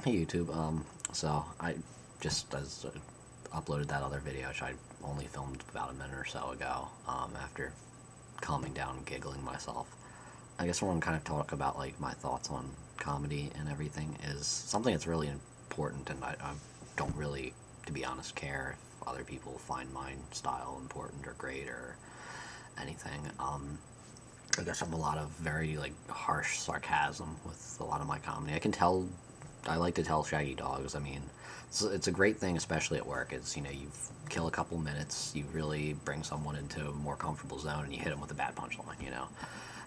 Hey YouTube, so I just uploaded that other video, which I only filmed about a minute or so ago, after calming down and giggling myself. I guess I want to kind of talk about, like, my thoughts on comedy and everything is something that's really important, and I don't really, to be honest, care if other people find my style important or great or anything. I guess I have a lot of very, like, harsh sarcasm with a lot of my comedy. I like to tell shaggy dogs. I mean, it's a great thing, especially at work. You kill a couple minutes, you really bring someone into a more comfortable zone, and you hit them with a bad punchline.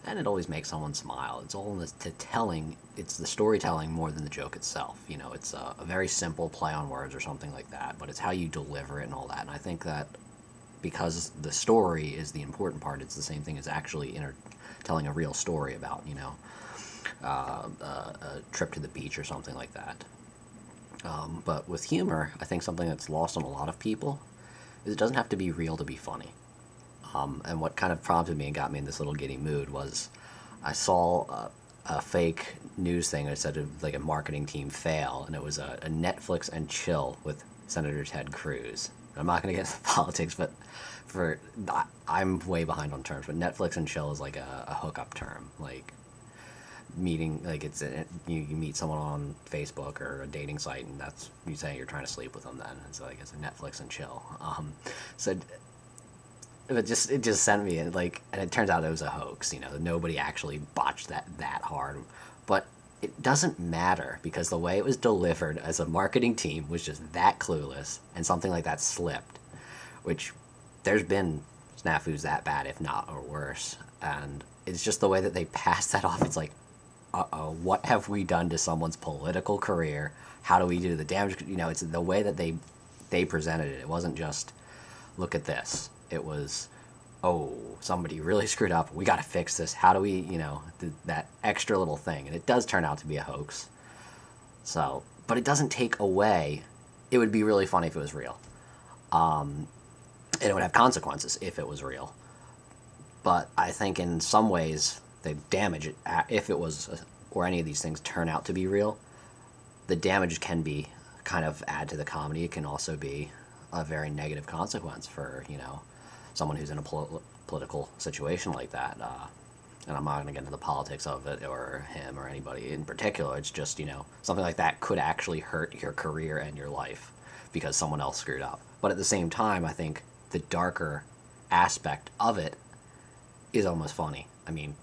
And it always makes someone smile. It's all in the telling, it's the storytelling more than the joke itself. It's a very simple play on words or something like that, but it's how you deliver it and all that. And I think that because the story is the important part, it's the same thing as actually telling a real story about, a trip to the beach or something like that. But with humor, I think something that's lost on a lot of people is it doesn't have to be real to be funny. And what kind of prompted me and got me in this little giddy mood was I saw a fake news thing that said like a marketing team fail, and it was a Netflix and chill with Senator Ted Cruz. I'm not going to get into politics, but I'm way behind on terms, but Netflix and chill is like a hookup term, like meeting, like you meet someone on Facebook or a dating site, and that's you say you're trying to sleep with them. Then it's like it's a Netflix and chill. So it just sent me, and it turns out it was a hoax. Nobody actually botched that hard, but it doesn't matter because the way it was delivered as a marketing team was just that clueless, and something like that slipped, which there's been snafus that bad, if not or worse, and it's just the way that they passed that off. It's like, uh-oh, what have we done to someone's political career? How do we do the damage? It's the way that they presented it. It wasn't just, look at this. It was, oh, somebody really screwed up. We got to fix this. How do we, that extra little thing. And it does turn out to be a hoax. So, but it doesn't take away. It would be really funny if it was real. And it would have consequences if it was real. But I think in some ways, the damage, if it was, or any of these things turn out to be real, the damage can be kind of add to the comedy. It can also be a very negative consequence for, someone who's in a political situation like that. And I'm not going to get into the politics of it or him or anybody in particular. It's just, something like that could actually hurt your career and your life because someone else screwed up. But at the same time, I think the darker aspect of it is almost funny. I mean,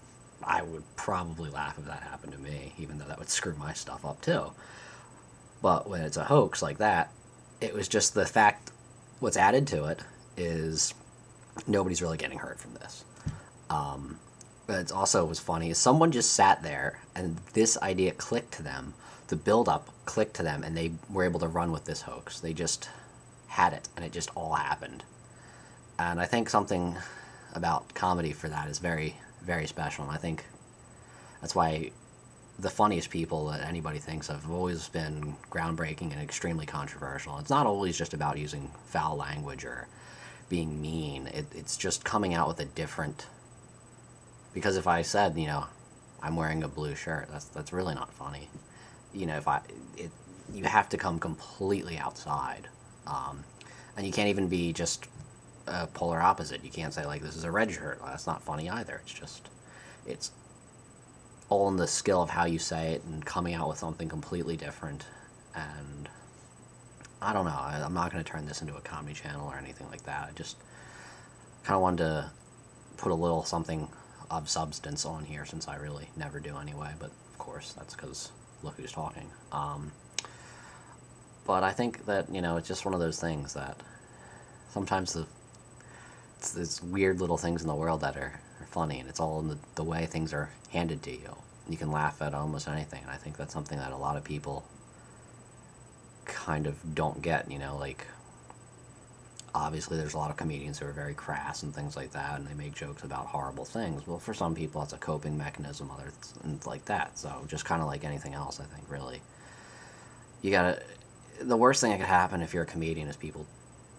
I would probably laugh if that happened to me, even though that would screw my stuff up too. But when it's a hoax like that, it was just the fact, what's added to it is nobody's really getting hurt from this. But it also was funny is someone just sat there and this idea clicked to them, the build-up clicked to them, and they were able to run with this hoax. They just had it, and it just all happened. And I think something about comedy for that is very, very special, and I think that's why the funniest people that anybody thinks of have always been groundbreaking and extremely controversial. It's not always just about using foul language or being mean. It's just coming out with a different... Because if I said, I'm wearing a blue shirt, that's really not funny. You have to come completely outside. And you can't even be just a polar opposite. You can't say, like, this is a red shirt. That's not funny either. It's all in the skill of how you say it and coming out with something completely different. And I don't know. I'm not going to turn this into a comedy channel or anything like that. I just kind of wanted to put a little something of substance on here, since I really never do anyway. But of course, that's because look who's talking. But I think that, it's just one of those things that sometimes it's these weird little things in the world that are funny, and it's all in the way things are handed to you. You can laugh at almost anything, and I think that's something that a lot of people kind of don't get, obviously there's a lot of comedians who are very crass and things like that, and they make jokes about horrible things. Well, for some people it's a coping mechanism, others and like that. So just kind of like anything else, I think, really, the worst thing that could happen if you're a comedian is people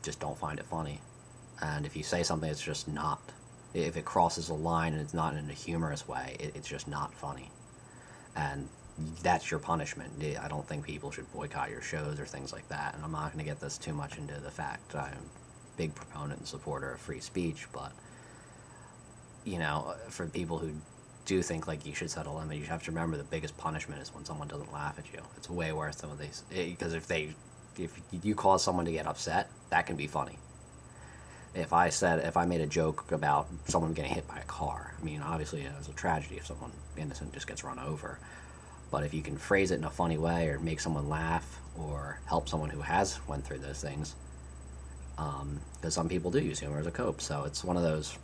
just don't find it funny. And if you say something that's just not, if it crosses a line and it's not in a humorous way, it's just not funny. And that's your punishment. I don't think people should boycott your shows or things like that. And I'm not going to get this too much into the fact I'm a big proponent and supporter of free speech, but, you know, for people who do think like you should set a limit, you have to remember the biggest punishment is when someone doesn't laugh at you. It's way worse than when because if you cause someone to get upset, that can be funny. If I made a joke about someone getting hit by a car, I mean, obviously it's a tragedy if someone innocent just gets run over. But if you can phrase it in a funny way or make someone laugh or help someone who has went through those things, because some people do use humor as a cope, so it's one of those,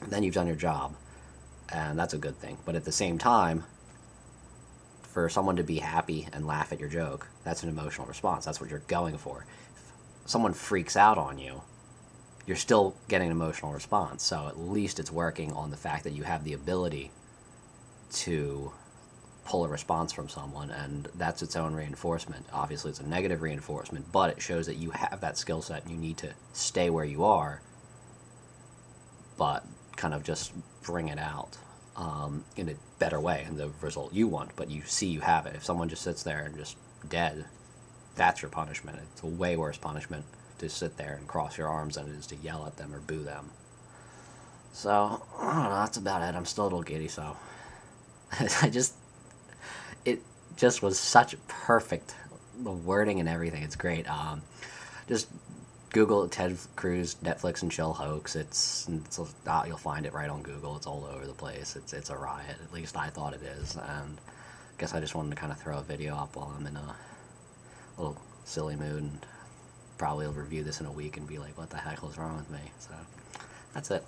then you've done your job, and that's a good thing. But at the same time, for someone to be happy and laugh at your joke, that's an emotional response. That's what you're going for. If someone freaks out on you, you're still getting an emotional response. So at least it's working on the fact that you have the ability to pull a response from someone, and that's its own reinforcement. Obviously, it's a negative reinforcement, but it shows that you have that skill set and you need to stay where you are, but kind of just bring it out in a better way, in the result you want, but you see you have it. If someone just sits there and just dead, that's your punishment. It's a way worse punishment to sit there and cross your arms than it is to yell at them or boo them. So, I don't know, that's about it. I'm still a little giddy, so it just was such perfect, the wording and everything. It's great. Just Google Ted Cruz Netflix and chill hoax. You'll find it right on Google. It's all over the place. It's a riot. At least I thought it is. And I guess I just wanted to kind of throw a video up while I'm in a little silly mood, and probably will review this in a week and be like, what the heck was wrong with me? So that's it.